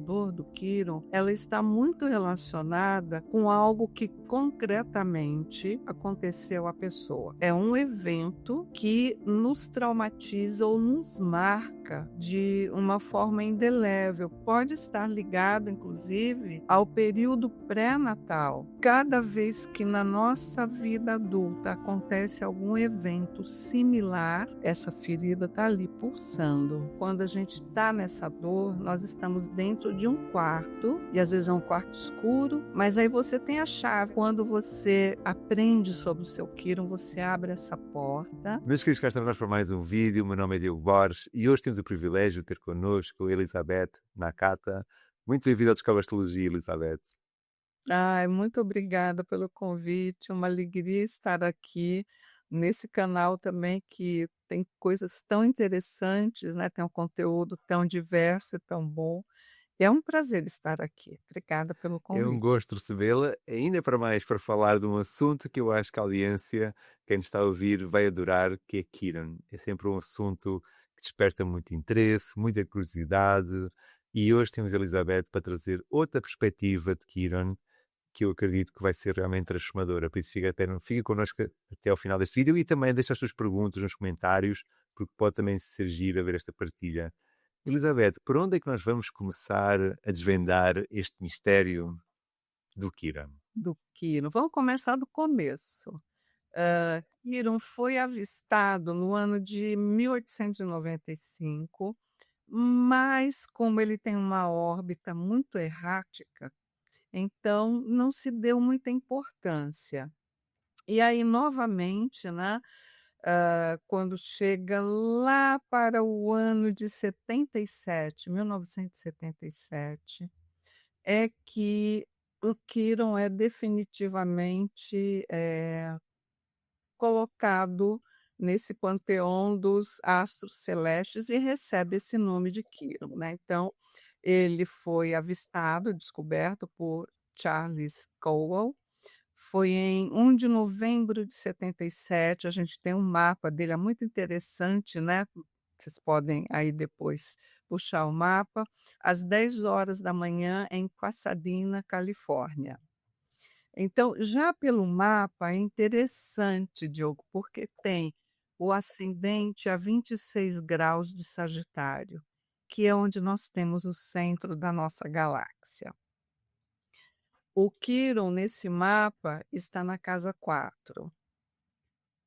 dor do Quirón, ela está muito relacionada com algo que concretamente aconteceu à pessoa. É um evento que nos traumatiza ou nos marca de uma forma indelével. Pode estar ligado, inclusive, ao período pré-natal. Cada vez que na nossa vida adulta acontece algum evento similar, essa ferida está ali pulsando. Quando a gente está nessa dor, nós estamos dentro de um quarto, e às vezes é um quarto escuro, mas aí você tem a chave. Quando você aprende sobre o seu Quirón, você abre essa porta. Meus queridos, cá estamos nós para mais um vídeo. O meu nome é Diogo Borges e hoje temos o privilégio de ter connosco a Elizabeth Nakata. Muito bem-vinda ao Descobre Astrologia, Elizabeth. Ai, muito obrigada pelo convite, uma alegria estar aqui nesse canal também que tem coisas tão interessantes, né? Tem um conteúdo tão diverso e tão bom. É um prazer estar aqui. Obrigada pelo É um convite. gosto recebê-la, ainda para mais para falar de um assunto que eu acho que a audiência, quem nos está a ouvir, vai adorar, que é Quirón. É sempre um assunto que desperta muito interesse, muita curiosidade, e hoje temos a Elizabeth para trazer outra perspectiva de Quirón, que eu acredito que vai ser realmente transformadora. Por isso fica connosco até ao final deste vídeo e também deixa as suas perguntas nos comentários, porque pode também ser giro a ver esta partilha. Elizabeth, por onde é que nós vamos começar a desvendar este mistério do Quirón? Do Quirón. Vamos começar do começo. Quirón foi avistado no ano de 1895, mas como ele tem uma órbita muito errática, então não se deu muita importância. E aí, novamente, né, quando chega lá para o ano de 77, 1977, é que o Quirón é definitivamente colocado nesse panteão dos astros celestes e recebe esse nome de Quirón, né? Então, ele foi avistado, descoberto por Charles Cowell. Foi em 1 de novembro de 77, a gente tem um mapa dele, é muito interessante, né, vocês podem aí depois puxar o mapa, às 10 horas da manhã em Pasadena, Califórnia. Então, já pelo mapa é interessante, Diogo, porque tem o ascendente a 26 graus de Sagitário, que é onde nós temos o centro da nossa galáxia. O Quirón, nesse mapa, está na casa 4.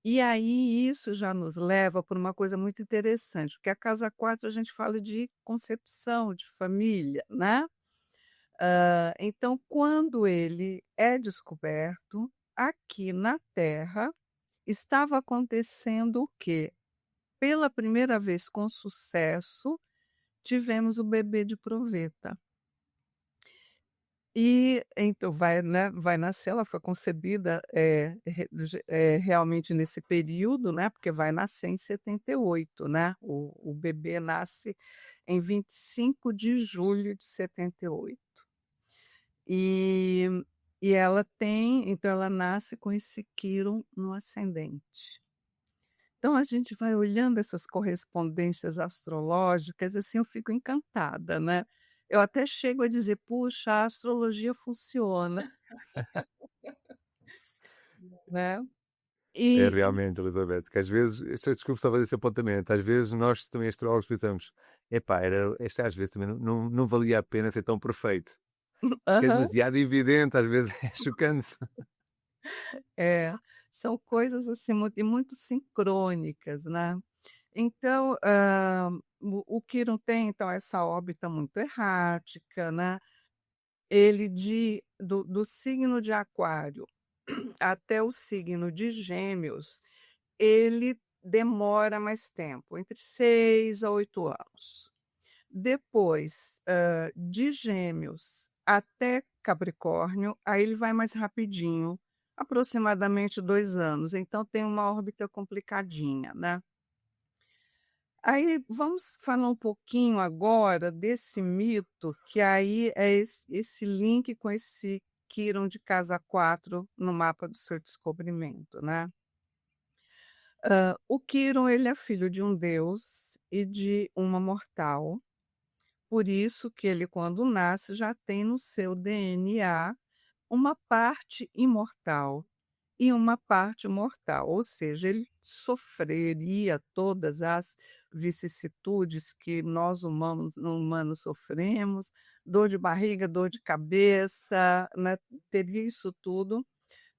E aí isso já nos leva por uma coisa muito interessante, porque a casa 4 a gente fala de concepção, de família, né? Então, quando ele é descoberto, aqui na Terra estava acontecendo o quê? Pela primeira vez com sucesso, tivemos o bebê de proveta. E então vai, né, vai nascer, ela foi concebida, realmente nesse período, né, porque vai nascer em 78, né, o bebê nasce em 25 de julho de 78. E e ela tem então ela nasce com esse Quirón no ascendente. Então a gente vai olhando essas correspondências astrológicas, assim, eu fico encantada, né. Eu até chego a dizer: "Puxa, a astrologia funciona", né. É E realmente, Elizabeth, que às vezes, desculpe só fazer esse apontamento, às vezes nós também astrólogos pensamos, epá, este às vezes também não valia a pena ser tão perfeito, porque é aham, demasiado evidente, às vezes é chocante. é, são coisas, assim, muito sincrônicas, né. Então, o Quirón tem, então, essa órbita muito errática, né. Ele do signo de Aquário até o signo de Gêmeos, ele demora mais tempo, entre 6 a 8 anos. Depois, de Gêmeos até Capricórnio, aí ele vai mais rapidinho, aproximadamente 2 anos, então tem uma órbita complicadinha, né. Aí vamos falar um pouquinho agora desse mito, que aí é esse link com esse Quirón de casa 4 no mapa do seu descobrimento, né. O Quirón, ele é filho de um deus e de uma mortal, Por isso que ele, quando nasce, já tem no seu DNA uma parte imortal e uma parte mortal, ou seja, ele sofreria todas as vicissitudes que nós humanos sofremos, dor de barriga, dor de cabeça, né, teria isso tudo,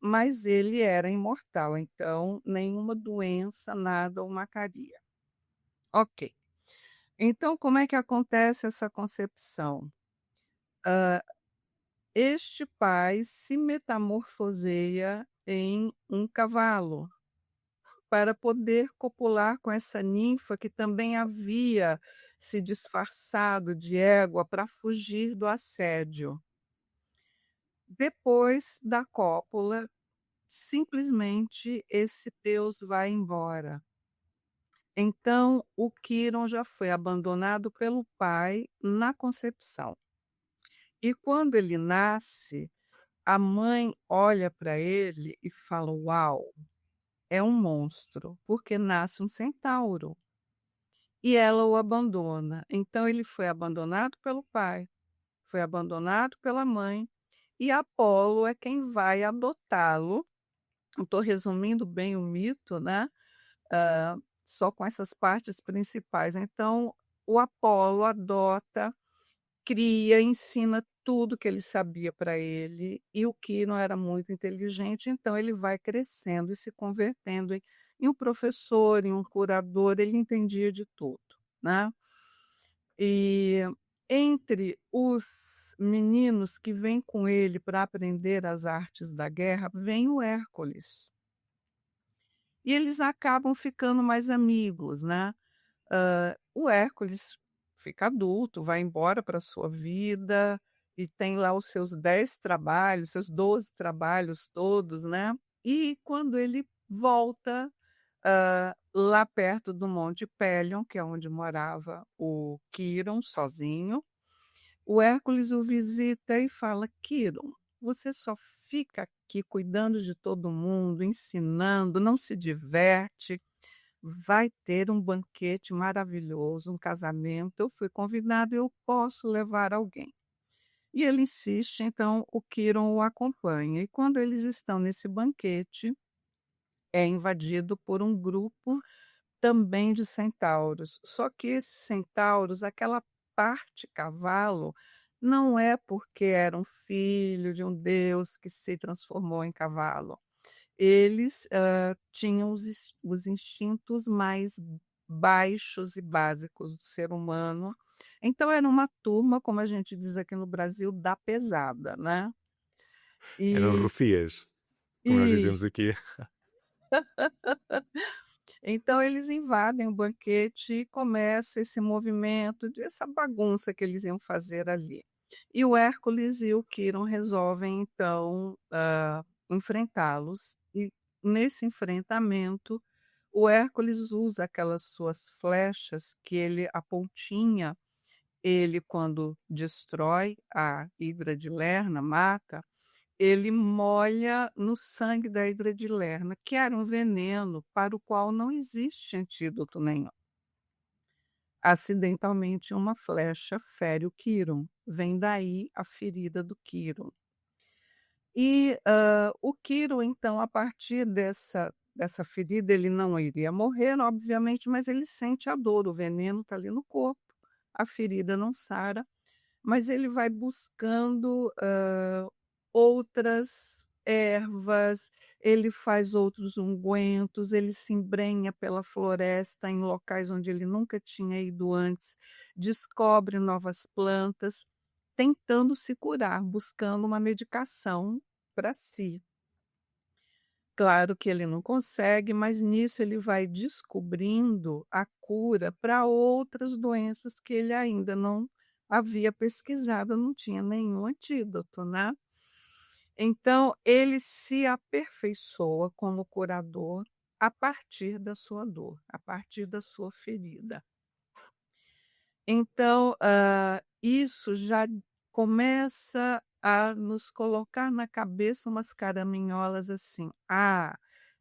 mas ele era imortal, então nenhuma doença, nada o mataria. Ok. Então como é que acontece essa concepção? Este pai se metamorfoseia em um cavalo, para poder copular com essa ninfa que também havia se disfarçado de égua para fugir do assédio. Depois da cópula, simplesmente esse Deus vai embora. Então, o Quirón já foi abandonado pelo pai na concepção. E quando ele nasce, a mãe olha para ele e fala: "Uau, é um monstro", porque nasce um centauro. E ela o abandona. Então ele foi abandonado pelo pai, foi abandonado pela mãe, e Apolo é quem vai adotá-lo. Estou resumindo bem o mito, né, só com essas partes principais. Então, o Apolo adota, cria, ensina tudo que ele sabia para ele, e o Quirón era muito inteligente, então ele vai crescendo e se convertendo em um professor, em um curador, ele entendia de tudo, né. E entre os meninos que vêm com ele para aprender as artes da guerra, vem o Hércules. E eles acabam ficando mais amigos, né. O Hércules fica adulto, vai embora para a sua vida e tem lá os seus 10 trabalhos, seus 12 trabalhos todos, né. E quando ele volta, lá perto do Monte Pelion, que é onde morava o Quirón sozinho, o Hércules o visita e fala: "Quirón, você só fica aqui cuidando de todo mundo, ensinando, não se diverte. Vai ter um banquete maravilhoso, um casamento, eu fui convidado, eu posso levar alguém". E ele insiste, então o Quirón o acompanha. E quando eles estão nesse banquete, é invadido por um grupo também de centauros. Só que esses centauros, aquela parte cavalo, não é porque era um filho de um deus que se transformou em cavalo. Eles, tinham os instintos mais baixos e básicos do ser humano. Então era uma turma, como a gente diz aqui no Brasil, da pesada, né. Eram E rufias, como nós e dizemos aqui. então eles invadem o banquete e começa esse movimento, essa bagunça que eles iam fazer ali. E o Hércules e o Quirón resolvem então, enfrentá-los, e nesse enfrentamento o Hércules usa aquelas suas flechas que ele a pontinha, ele quando destrói a hidra de Lerna, mata, ele molha no sangue da hidra de Lerna, que era um veneno para o qual não existe antídoto nenhum. Acidentalmente, uma flecha fere o Quirón, vem daí a ferida do Quirón. E, o Quirón, então, a partir dessa ferida, ele não iria morrer, obviamente, mas ele sente a dor, o veneno está ali no corpo, a ferida não sara, mas ele vai buscando, outras ervas, ele faz outros ungüentos, ele se embrenha pela floresta em locais onde ele nunca tinha ido antes, descobre novas plantas, tentando se curar, buscando uma medicação para si. Claro que ele não consegue, mas nisso ele vai descobrindo a cura para outras doenças que ele ainda não havia pesquisado, não tinha nenhum antídoto, né. Então ele se aperfeiçoa como curador a partir da sua dor, a partir da sua ferida. Então, isso já começa a nos colocar na cabeça umas caraminholas assim: "Ah,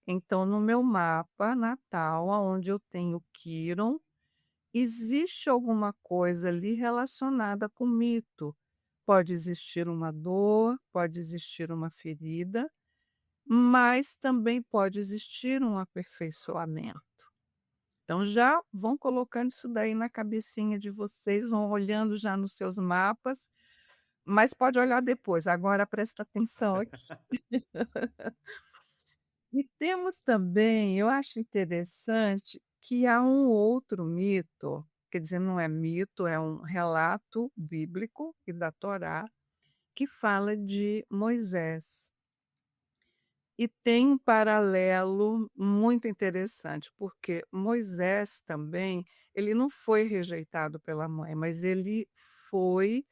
então no meu mapa natal, aonde eu tenho Quirón, existe alguma coisa ali relacionada com mito. Pode existir uma dor, pode existir uma ferida, mas também pode existir um aperfeiçoamento. Então já vão colocando isso daí na cabecinha de vocês, vão olhando já nos seus mapas, mas pode olhar depois, agora presta atenção aqui. E temos também, eu acho interessante, que há um outro mito, quer dizer, não é mito, é um relato bíblico e da Torá, que fala de Moisés. E tem um paralelo muito interessante, porque Moisés também, ele não foi rejeitado pela mãe, mas ele foi,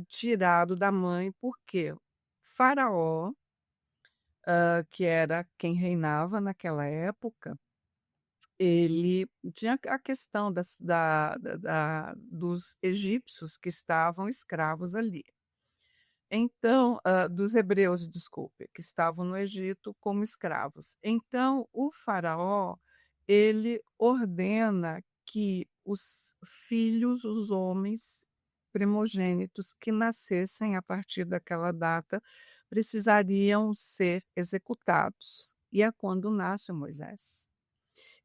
tirado da mãe, porque Faraó, que era quem reinava naquela época, ele tinha a questão dos egípcios que estavam escravos ali. Então, dos hebreus, desculpe, que estavam no Egito como escravos. Então, o faraó, ele ordena que os filhos, os homens primogênitos que nascessem a partir daquela data, precisariam ser executados. E é quando nasce o Moisés.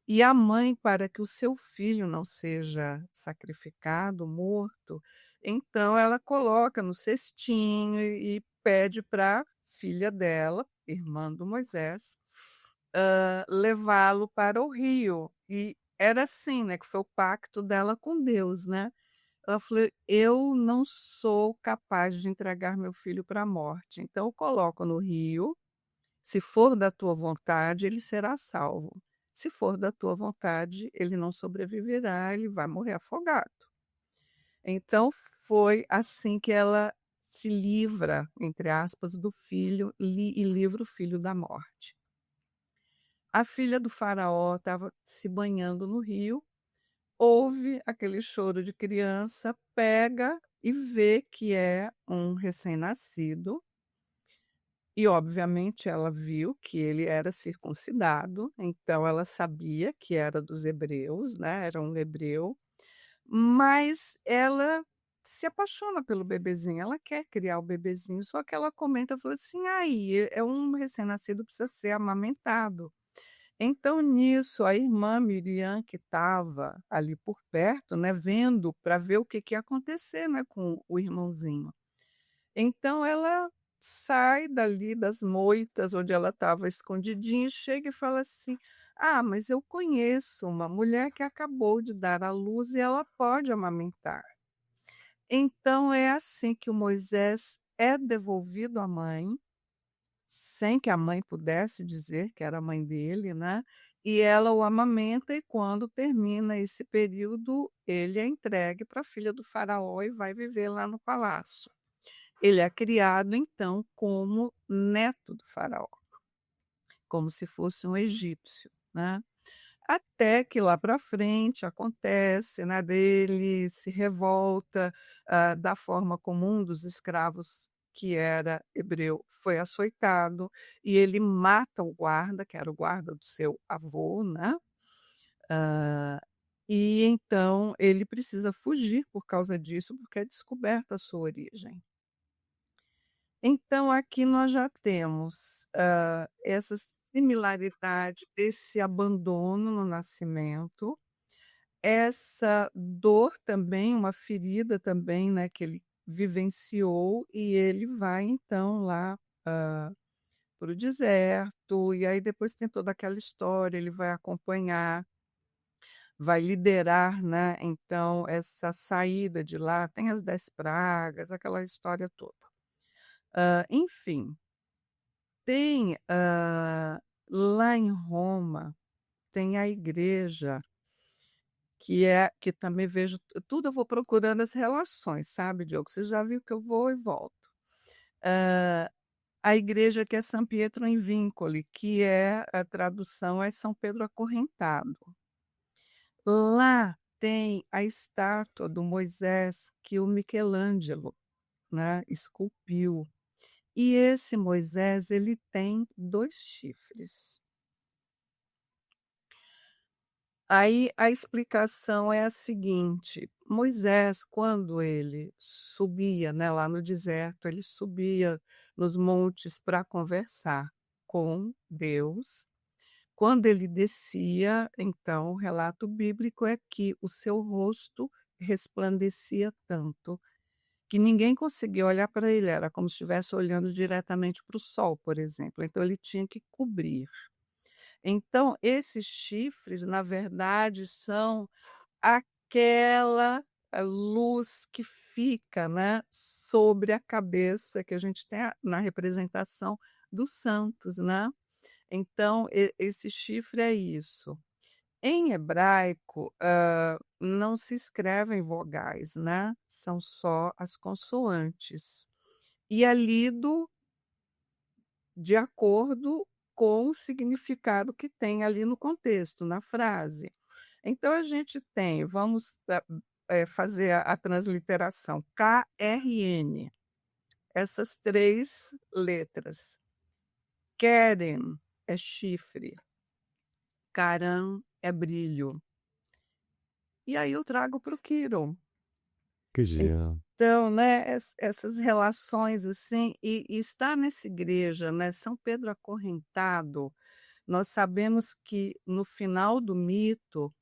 E a mãe, para que o seu filho não seja sacrificado, morto, então ela coloca no cestinho e pede para a filha dela, irmã do Moisés, levá-lo para o rio. E era assim, né, que foi o pacto dela com Deus, né. Ela falou: "Eu não sou capaz de entregar meu filho para a morte, então eu coloco no rio, se for da tua vontade, ele será salvo. Se for da tua vontade, ele não sobreviverá, ele vai morrer afogado." Então foi assim que ela se livra, entre aspas, do filho e livra o filho da morte. A filha do faraó estava se banhando no rio, ouve aquele choro de criança, pega e vê que é um recém-nascido. E obviamente ela viu que ele era circuncidado, então ela sabia que era dos hebreus, né, era um hebreu, mas ela se apaixona pelo bebezinho, ela quer criar o bebezinho, só que ela comenta, fala assim: "Aí, é um recém-nascido, precisa ser amamentado." Então nisso, a irmã Miriam, que estava ali por perto, né, vendo para ver o que que ia acontecer, né, com o irmãozinho. Então ela sai dali das moitas onde ela estava escondidinha e chega e fala assim: "Ah, mas eu conheço uma mulher que acabou de dar à luz e ela pode amamentar." Então é assim que o Moisés é devolvido à mãe, sem que a mãe pudesse dizer que era a mãe dele, né, e ela o amamenta e quando termina esse período, ele é entregue para a filha do faraó e vai viver lá no palácio. Ele é criado, então, como neto do faraó, como se fosse um egípcio, né. Até que lá para frente acontece, né, dele se revolta, da forma como um dos escravos, que era hebreu, foi açoitado, e ele mata o guarda, que era o guarda do seu avô, né. Hã, e então ele precisa fugir por causa disso, porque é descoberta a sua origem. Então aqui nós já temos, essa similaridade desse abandono no nascimento, essa dor também, uma ferida também, né, que ele vivenciou e ele vai então lá, para o deserto, e aí depois tem toda aquela história, ele vai acompanhar, vai liderar, né, então essa saída de lá, tem as 10 pragas, aquela história toda. Enfim. Tem, lá em Roma, tem a igreja que também vejo tudo eu vou procurando as relações, sabe, Diogo, você já viu que eu vou e volto. Hã, a igreja que é San Pietro in Vincoli, que é a tradução é São Pedro Acorrentado. Lá tem a estátua do Moisés que o Michelangelo, né, esculpiu. E esse Moisés, ele tem 2 chifres. Aí a explicação é a seguinte: Moisés, quando ele subia, né, lá no deserto, ele subia nos montes para conversar com Deus. Quando ele descia, então, o relato bíblico é que o seu rosto resplandecia tanto que ninguém conseguia olhar para ele, era como se estivesse olhando diretamente para o sol, por exemplo, então ele tinha que cobrir. Então, esses chifres, na verdade, são aquela luz que fica, né, sobre a cabeça que a gente tem na representação dos santos, né. Então, esse chifre é isso. Em hebraico, não se escrevem vogais, né, são só as consoantes. E é lido de acordo com o significado que tem ali no contexto, na frase. Então a gente tem, vamos, fazer a transliteração, KRN, essas 3 letras. Keren é chifre, Karan é brilho. E aí eu trago para o Kiron. Que giro. Então, né, essas relações, assim, e estar nessa igreja, né, São Pedro Acorrentado, nós sabemos que no final do mito,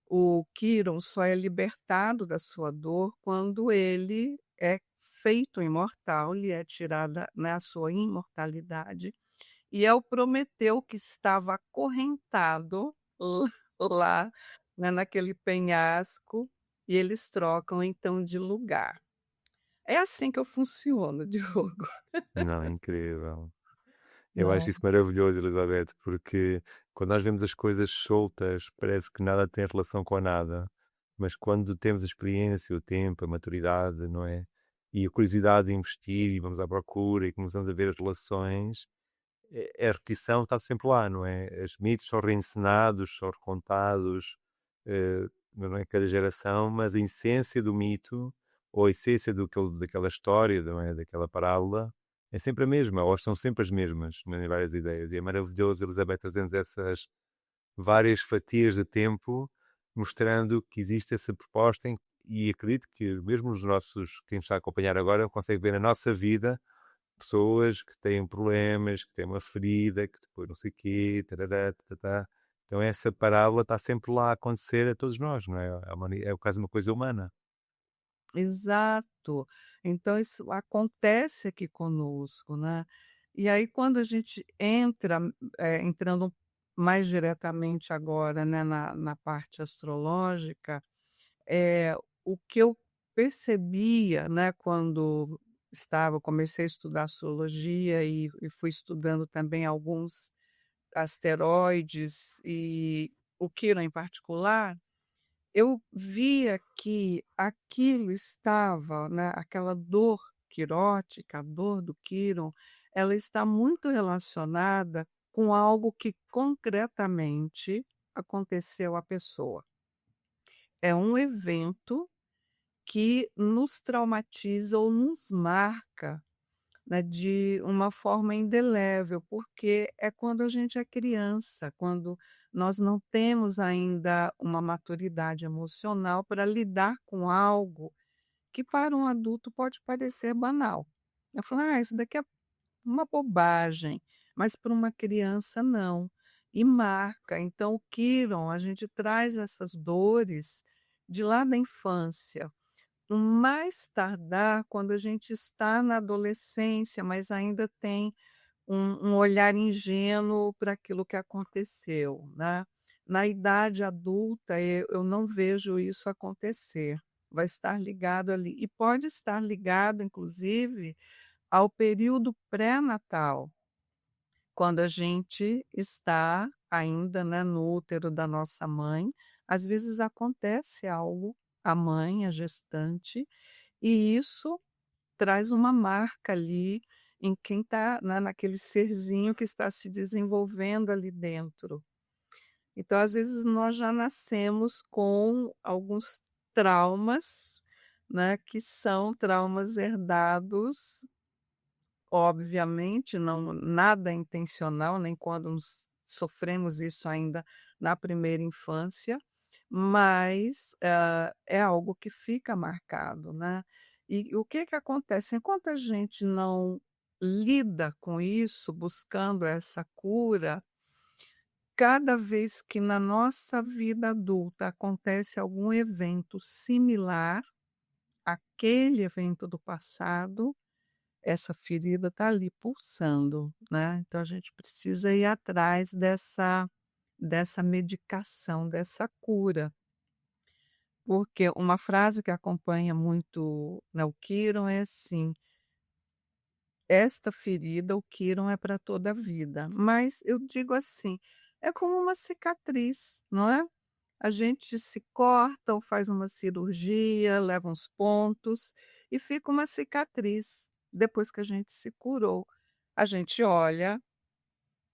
o Quirón só é libertado da sua dor quando ele é feito imortal, lhe é tirada, né, a sua imortalidade, e é o Prometeu que estava acorrentado lá, né, naquele penhasco, e eles trocam então de lugar. É assim que eu funciono, Diogo. Não, é incrível. Eu acho Não, isso maravilhoso, Elizabeth, porque quando nós vemos as coisas soltas, parece que nada tem relação com nada. Mas quando temos a experiência, o tempo, a maturidade, não é? E a curiosidade de investir e vamos à procura e começamos a ver as relações, a repetição está sempre lá, não é? Os mitos são reencenados, são recontados, não é? Cada geração, mas a essência do mito ou a essência daquela história, não é? Daquela parábola é sempre a mesma, ou são sempre as mesmas, né, em várias ideias. E é maravilhoso Elizabeth trazendo essas várias fatias de tempo, mostrando que existe essa proposta e acredito que mesmo os nossos, quem está a acompanhar agora, consegue ver na nossa vida pessoas que têm problemas, que têm uma ferida, que depois não sei o quê, tarará, tatatá. Então essa parábola está sempre lá a acontecer a todos nós, não é? É quase uma coisa humana. exato. Então isso acontece aqui conosco, né. E aí quando a gente entra, entrando mais diretamente agora, né, na parte astrológica, o que eu percebia, né, quando comecei a estudar astrologia e fui estudando também alguns asteroides e o Quirón em particular, eu via que aquilo estava, né, aquela dor quirótica, a dor do Quirón, ela está muito relacionada com algo que concretamente aconteceu à pessoa. É um evento que nos traumatiza ou nos marca, né, de uma forma indelével, porque é quando a gente é criança, quando nós não temos ainda uma maturidade emocional para lidar com algo que para um adulto pode parecer banal. Eu falo: "Ah, isso daqui é uma bobagem", mas para uma criança não, e marca. Então o Quirón, a gente traz essas dores de lá da infância. No mais tardar, quando a gente está na adolescência, mas ainda tem um olhar ingênuo para aquilo que aconteceu, né. Na idade adulta, eu não vejo isso acontecer, vai estar ligado ali e pode estar ligado inclusive ao período pré-natal, quando a gente está ainda, né, no útero da nossa mãe, às vezes acontece algo à mãe, à gestante, e isso traz uma marca ali em quem está, né, naquele serzinho que está se desenvolvendo ali dentro. Então, às vezes, nós já nascemos com alguns traumas, né, que são traumas herdados, obviamente, não nada é intencional, nem quando sofremos isso ainda na primeira infância, mas, é algo que fica marcado, né. E o que que acontece, enquanto a gente não lida com isso, buscando essa cura, cada vez que na nossa vida adulta acontece algum evento similar àquele evento do passado, essa ferida está ali pulsando, né. Então a gente precisa ir atrás dessa medicação, dessa cura. Porque uma frase que acompanha muito, né, o Quirón é assim: "Esta ferida, o Quirón é para toda a vida", mas eu digo assim, é como uma cicatriz, não é? A gente se corta ou faz uma cirurgia, leva uns pontos e fica uma cicatriz. Depois que a gente se curou, a gente olha,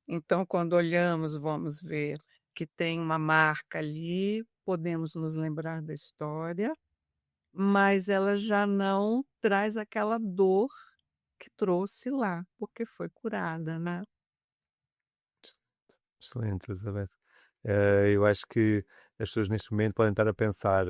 então quando olhamos vamos ver que tem uma marca ali, podemos nos lembrar da história, mas ela já não traz aquela dor que trouxe lá, porque foi curada, né. Excelente, Elizabeth. Eu acho que as pessoas neste momento podem estar a pensar,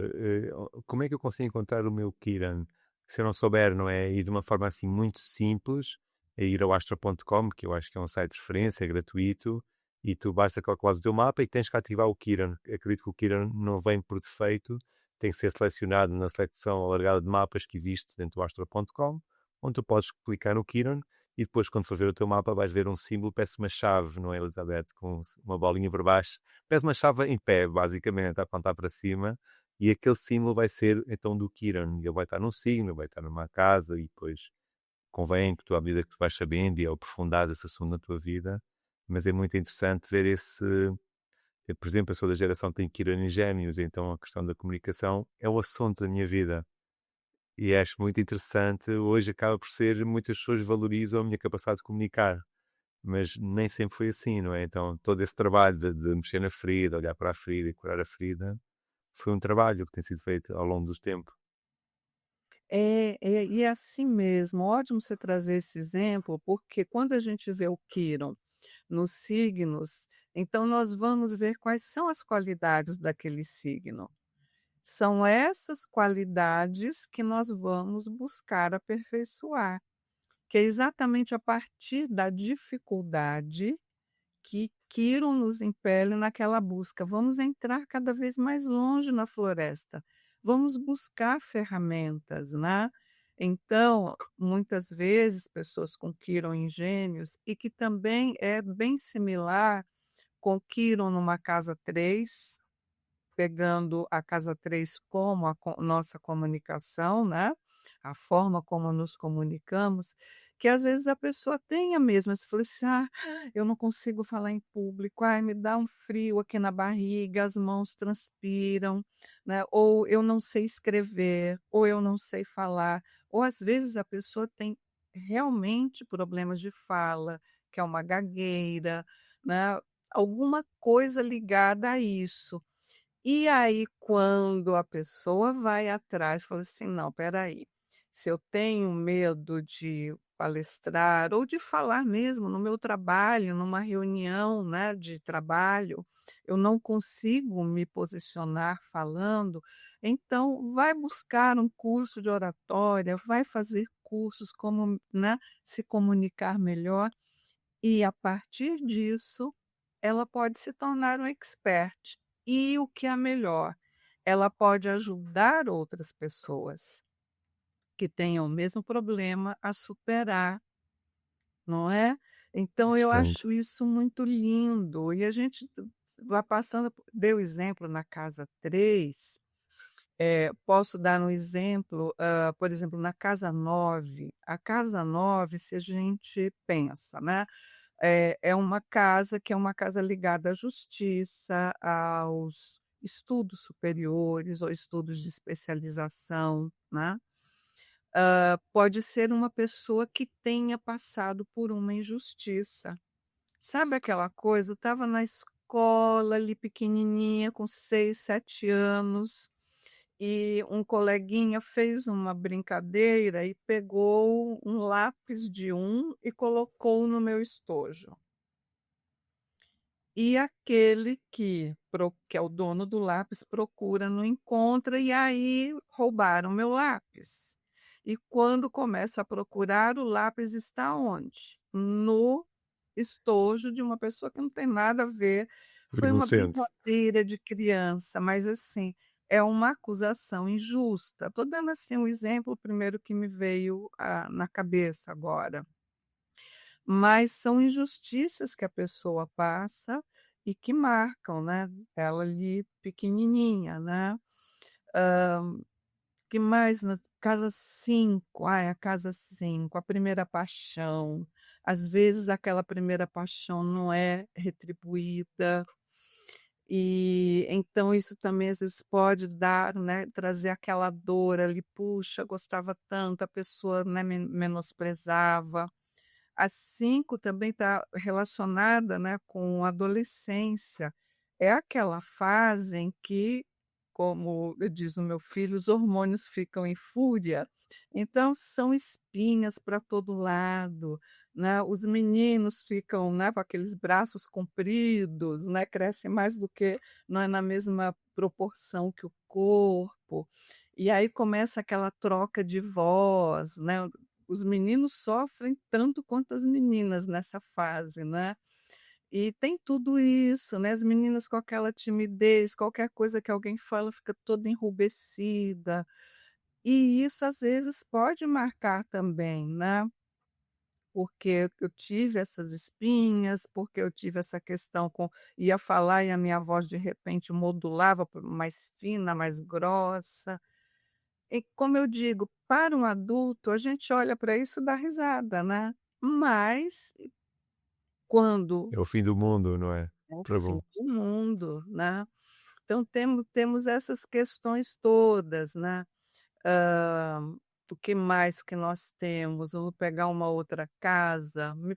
como é que eu consigo encontrar o meu Kiran? Se eu não souber, não é? E de uma forma assim muito simples, é ir ao astro.com, que eu acho que é um site de referência, é gratuito, e tu basta calcular o teu mapa e tens que ativar o Kiran. Acredito que o Kiran não vem por defeito, tem que ser selecionado na seleção alargada de mapas que existe dentro do astro.com, onde tu podes clicar no Kiran e depois, quando for ver o teu mapa, vais ver um símbolo, parece uma chave, não é, Elizabeth? Com uma bolinha por baixo. Parece uma chave em pé, basicamente, a apontar para cima. E aquele símbolo vai ser, então, do Kiran. Ele vai estar num signo, vai estar numa casa, e depois convém que tu, à medida que tu vais sabendo e aprofundares esse assunto na tua vida, mas é muito interessante ver esse... Por exemplo, eu sou da geração que tem Kiran em Gêmeos, então a questão da comunicação é o assunto da minha vida. E acho muito interessante. Hoje acaba por ser, muitas pessoas valorizam a minha capacidade de comunicar, mas nem sempre foi assim, não é? Então, todo esse trabalho de mexer na ferida, olhar para a ferida e curar a ferida, foi um trabalho que tem sido feito ao longo dos tempos. E é assim mesmo, ótimo você trazer esse exemplo, porque quando a gente vê o Quirón nos signos, então nós vamos ver quais são as qualidades daquele signo. São essas qualidades que nós vamos buscar aperfeiçoar, que é exatamente a partir da dificuldade que Quirón nos impele naquela busca. Vamos entrar cada vez mais longe na floresta, vamos buscar ferramentas, né. Então, muitas vezes, pessoas com Quirón em Gêmeos e que também é bem similar com Quirón numa casa 3, pegando a casa 3 como a nossa comunicação, né, a forma como nos comunicamos, que às vezes a pessoa tenha mesmo, você fala assim: "Ah, eu não consigo falar em público, ai, me dá um frio aqui na barriga, as mãos transpiram", né, ou "eu não sei escrever", ou "eu não sei falar", ou às vezes a pessoa tem realmente problemas de fala, que é uma gagueira, né, alguma coisa ligada a isso. E aí, quando a pessoa vai atrás, fala assim: "Não, espera aí, se eu tenho medo de palestrar ou de falar mesmo no meu trabalho, numa reunião, né, de trabalho, eu não consigo me posicionar falando, então vai buscar um curso de oratória, vai fazer cursos como, né, se comunicar melhor". E a partir disso, ela pode se tornar um expert. E o que é melhor, ela pode ajudar outras pessoas que tenham o mesmo problema a superar, não é? Então eu Excelente. acho isso muito lindo. E a gente vai passando, deu exemplo na casa 3. Posso dar um exemplo, por exemplo, na casa 9. A casa 9, se a gente pensa, né, é uma casa que é uma casa ligada à justiça, aos estudos superiores ou estudos de especialização, né. Pode ser uma pessoa que tenha passado por uma injustiça. Sabe aquela coisa, eu estava na escola ali pequenininha com 6, 7 anos, e um coleguinha fez uma brincadeira e pegou um lápis de um e colocou no meu estojo. e aquele que é o dono do lápis procura, não encontra, e aí roubaram meu lápis. E quando começa a procurar, o lápis está onde? No estojo de uma pessoa que não tem nada a ver. O Foi uma inocente. brincadeira de criança, mas assim, é uma acusação injusta. Estou dando assim um exemplo primeiro que me veio na cabeça agora. Mas são injustiças que a pessoa passa e que marcam, né, ela ali pequenininha, né. Que mais na casa 5, ai, a casa 5, a primeira paixão. Às vezes aquela primeira paixão não é retribuída, e então isso também às vezes pode dar, né, trazer aquela dor ali, puxa, gostava tanto, a pessoa, né, menosprezava. A 5 também está relacionada, né, com a adolescência. É aquela fase em que, como diz o meu filho, os hormônios ficam em fúria. Então são espinhas para todo lado, né, os meninos ficam, né, com aqueles braços compridos, né, crescem mais do que não é na mesma proporção que o corpo. E aí começa aquela troca de voz, né, os meninos sofrem tanto quanto as meninas nessa fase, né. E tem tudo isso, né, as meninas com aquela timidez, qualquer coisa que alguém fala fica toda enrubescida, e isso às vezes pode marcar também, né, porque eu tive essas espinhas, porque eu tive essa questão com ia falar e a minha voz de repente modulava para mais fina, mais grossa. E como eu digo, para um adulto, a gente olha para isso e dá risada, né. Mas quando É o fim do mundo, não é? é o Para fim bom. do mundo, né. Então temos essas questões todas, né. O que mais que nós temos? Vamos pegar uma outra casa, me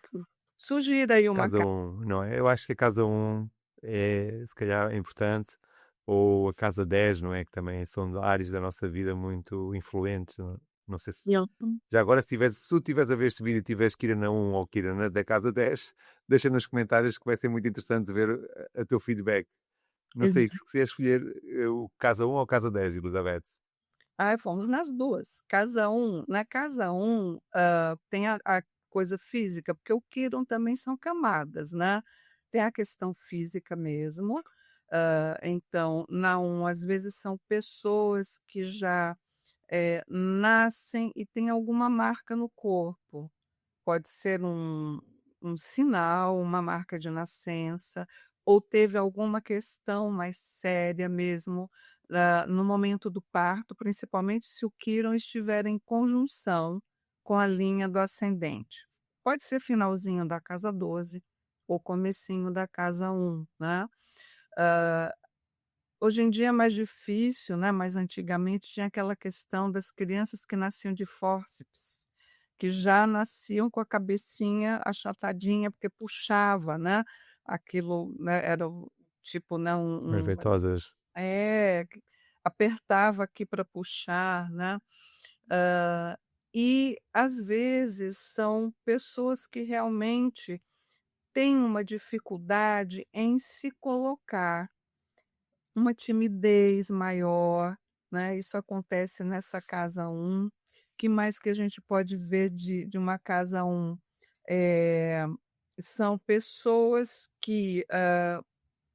sugira aí uma Casa casa. um, não é? Eu acho que a casa um é, se calhar, é importante, ou a casa 10, não é? Que também são áreas da nossa vida muito influentes. Não sei se. Já agora, se tu estiveres a ver este vídeo e tiveres que ir na um ou que ir na da casa 10, deixa nos comentários que vai ser muito interessante ver o teu feedback. Não sei se é escolher o casa um ou casa 10, Elizabeth. Ai, fomos nas 2. Casa um, na casa um, tem a coisa física, porque o Quiron também são camadas, né. Tem a questão física mesmo, então na um às vezes são pessoas que já, nascem e têm alguma marca no corpo. Pode ser um sinal, uma marca de nascença, ou teve alguma questão mais séria mesmo, no momento do parto, principalmente se o Quirón estiver em conjunção com a linha do ascendente. Pode ser finalzinho da casa 12 ou comecinho da casa 1, né. Hã, hoje em dia é mais difícil, né, mas antigamente tinha aquela questão das crianças que nasciam de fórceps. Que já nasciam com a cabecinha achatadinha, porque puxava, né, aquilo, né, era o tipo, né, Mas veitosas. que apertava aqui para puxar, né. Hã, e às vezes são pessoas que realmente têm uma dificuldade em se colocar. Uma timidez maior, né, isso acontece nessa casa um. Que mais que a gente pode ver de uma casa um? Eh, são pessoas que,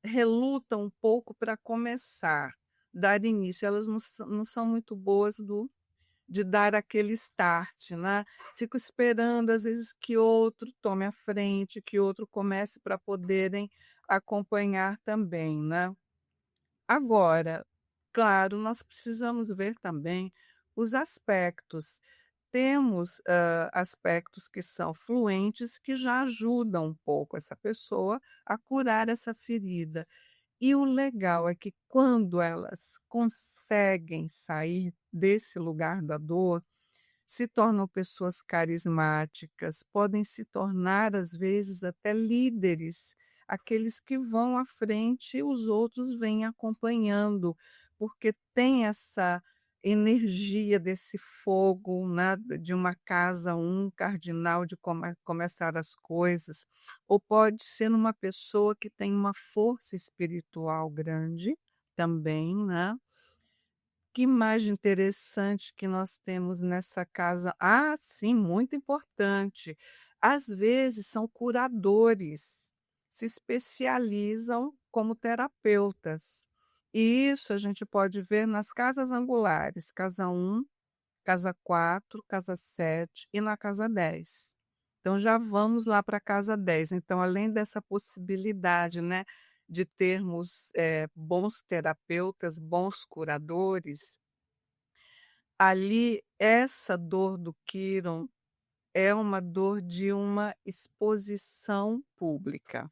relutam um pouco para começar, dar início, elas não são muito boas de dar aquele start, né. Fico esperando às vezes que outro tome a frente, que outro comece para poderem acompanhar também, né. Agora, claro, nós precisamos ver também os aspectos. Temos, aspectos que são fluentes, que já ajudam um pouco essa pessoa a curar essa ferida. E o legal é que quando elas conseguem sair desse lugar da dor, se tornam pessoas carismáticas, podem se tornar, às vezes, até líderes, aqueles que vão à frente e os outros vêm acompanhando, porque tem energia desse fogo, né, de uma casa, um cardinal de começar as coisas, ou pode ser numa pessoa que tem uma força espiritual grande também, né. Que imagem interessante que nós temos nessa casa. Ah, sim, muito importante. Às vezes são curadores, se especializam como terapeutas. E isso a gente pode ver nas casas angulares, casa um, casa 4, casa 7 e na casa 10. Então já vamos lá para a casa 10. Então, além dessa possibilidade, né, de termos, bons terapeutas, bons curadores, ali essa dor do Quirón é uma dor de uma exposição pública.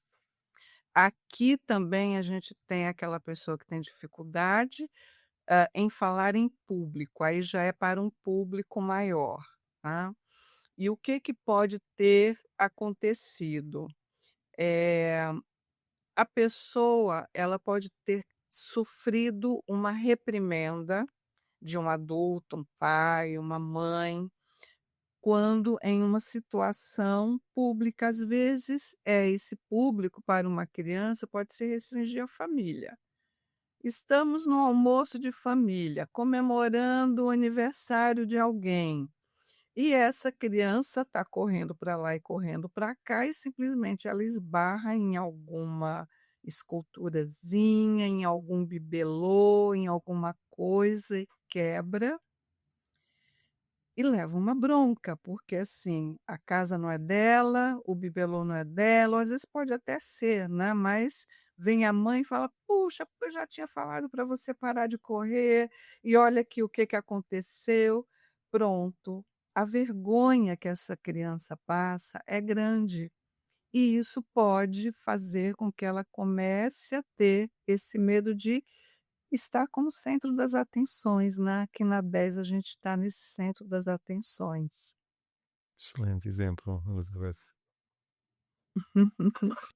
Aqui também a gente tem aquela pessoa que tem dificuldade em falar em público, aí já é para um público maior, tá. E o que que pode ter acontecido? Eh, a pessoa, ela pode ter sofrido uma reprimenda de um adulto, um pai, uma mãe, quando em uma situação pública, às vezes, esse público para uma criança pode se restringir à família. Estamos no almoço de família, comemorando o aniversário de alguém, e essa criança está correndo para lá e correndo para cá e simplesmente ela esbarra em alguma esculturazinha, em algum bibelô, em alguma coisa e quebra e leva uma bronca, porque, assim, a casa não é dela, o bibelô não é dela, ou às vezes pode até ser, né, mas vem a mãe e fala: "Puxa, eu já tinha falado para você parar de correr, e olha aqui o que que aconteceu". Pronto, a vergonha que essa criança passa é grande, e isso pode fazer com que ela comece a ter esse medo de estar como centro das atenções, né, aqui na 10 a gente está nesse centro das atenções. Excelente exemplo, Elizabeth.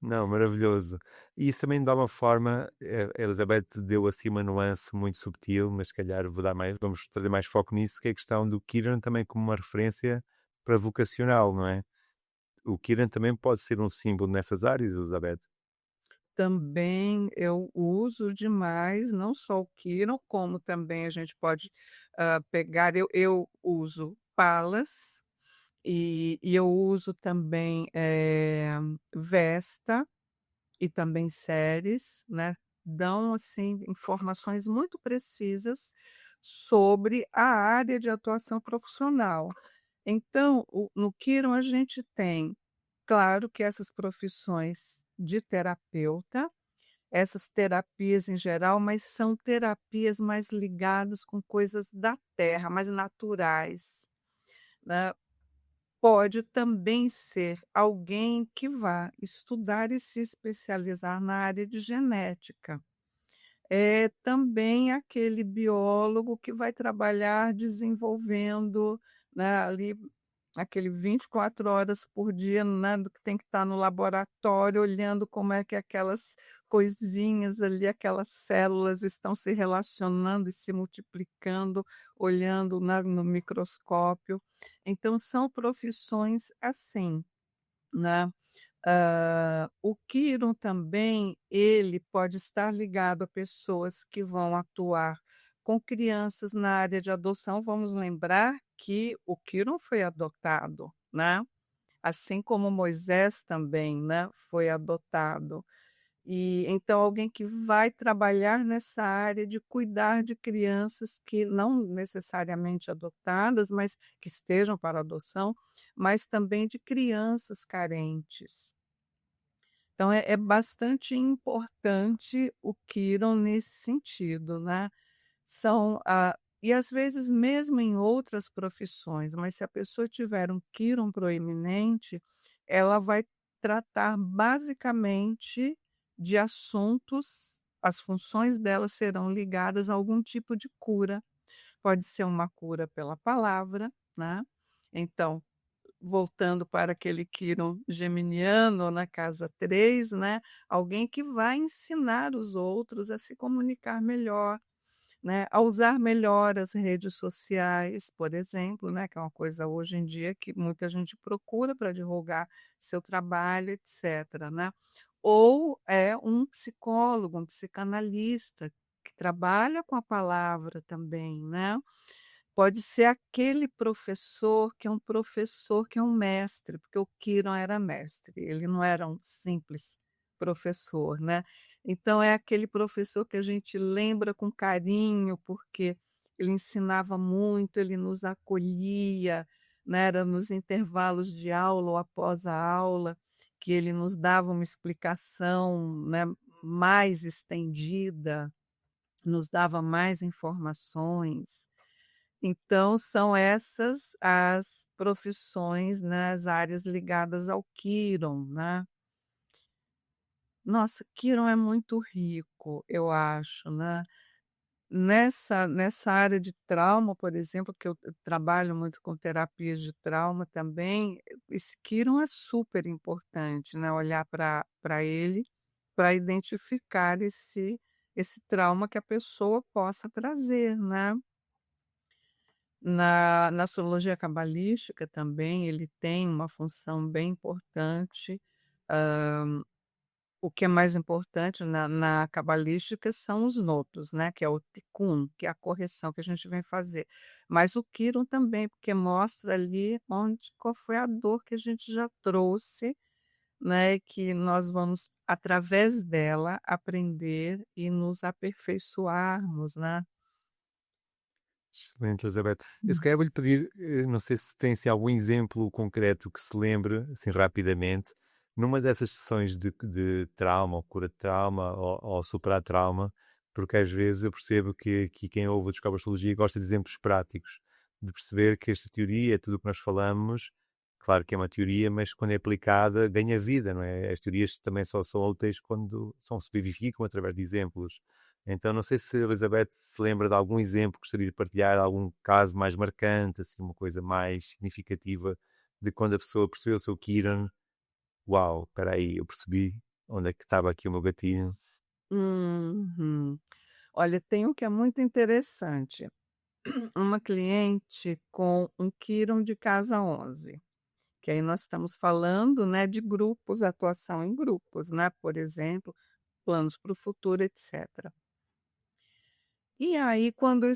Não, maravilhoso. E isso também dá uma forma, a Elizabeth deu assim uma nuance muito subtil, mas se calhar vamos trazer mais foco nisso, que é a questão do Kieran também como uma referência para vocacional, não é? O Kieran também pode ser um símbolo nessas áreas, Elizabeth. Também eu uso demais, não só o Kindle, como também a gente pode, pegar eu uso Palas, e eu uso também, Vesta e também séries, né, dão, assim, informações muito precisas sobre a área de atuação profissional. Então, no Quirón a gente tem, claro que essas profissões de terapeuta, essas terapias em geral, mas são terapias mais ligadas com coisas da terra, mais naturais, né. Pode também ser alguém que vá estudar e se especializar na área de genética. É também aquele biólogo que vai trabalhar desenvolvendo, né, ali aquele 24 horas por dia, né, do que tem que estar no laboratório olhando como é que aquelas coisinhas ali, aquelas células estão se relacionando e se multiplicando, olhando, né, no microscópio. Então são profissões assim, né. O Quirón também, ele pode estar ligado a pessoas que vão atuar com crianças na área de adoção. Vamos lembrar que o Quirón foi adotado, né, assim como Moisés também, né, foi adotado. E então alguém que vai trabalhar nessa área de cuidar de crianças que não necessariamente adotadas, mas que estejam para adoção, mas também de crianças carentes. Então é bastante importante o Quirón nesse sentido, né. E às vezes mesmo em outras profissões, mas se a pessoa tiver um Quirón proeminente, ela vai tratar basicamente de assuntos, as funções dela serão ligadas a algum tipo de cura. Pode ser uma cura pela palavra, né, então voltando para aquele Quirón geminiano na casa 3, né, alguém que vai ensinar os outros a se comunicar melhor, né, a usar melhor as redes sociais, por exemplo, né, que é uma coisa hoje em dia que muita gente procura para divulgar seu trabalho, etcétera, né. Ou é um psicólogo, um psicanalista que trabalha com a palavra também, né. Pode ser aquele professor que é um mestre, porque o Kiron era mestre, ele não era um simples professor, né. Então é aquele professor que a gente lembra com carinho, porque ele ensinava muito, ele nos acolhia, né, era nos intervalos de aula ou após a aula, que ele nos dava uma explicação, né, mais estendida, nos dava mais informações. Então são essas as profissões, né, as áreas ligadas ao Quirón, né. Nossa, Quirón é muito rico, eu acho, né. Nessa área de trauma, por exemplo, que eu trabalho muito com terapias de trauma também, esse Quirón é super importante, né, olhar para ele, para identificar esse trauma que a pessoa possa trazer, né. Na astrologia cabalística também ele tem uma função bem importante. O que é mais importante na cabalística são os nodos, né, que é o tikkun, que é a correção que a gente vem fazer. Mas o Quirón também, porque mostra ali qual foi a dor que a gente já trouxe, né, que nós vamos, através dela, aprender e nos aperfeiçoarmos, né. Excelente, Elizabeth. Eu se Hum. calhar vou-lhe pedir, não sei se tem assim, algum exemplo concreto que se lembre, assim rapidamente, numa dessas sessões de trauma, ou cura de trauma, ou superar trauma, porque às vezes eu percebo que quem ouve o Descobre Astrologia gosta de exemplos práticos, de perceber que esta teoria, tudo o que nós falamos, claro que é uma teoria, mas quando é aplicada ganha vida, não é? As teorias também só são úteis quando se vivificam através de exemplos. Então, não sei se a Elizabeth se lembra de algum exemplo, gostaria de partilhar algum caso mais marcante, assim, uma coisa mais significativa de quando a pessoa percebeu o seu Kiran. Uau, espera aí, eu percebi onde é que estava aqui o meu gatinho. Uhum. Olha, tem um que é muito interessante. Uma cliente com um Quirón de casa 11, que aí nós estamos falando, né, de grupos, atuação em grupos, né, por exemplo, planos para o futuro, etcétera. E aí, quando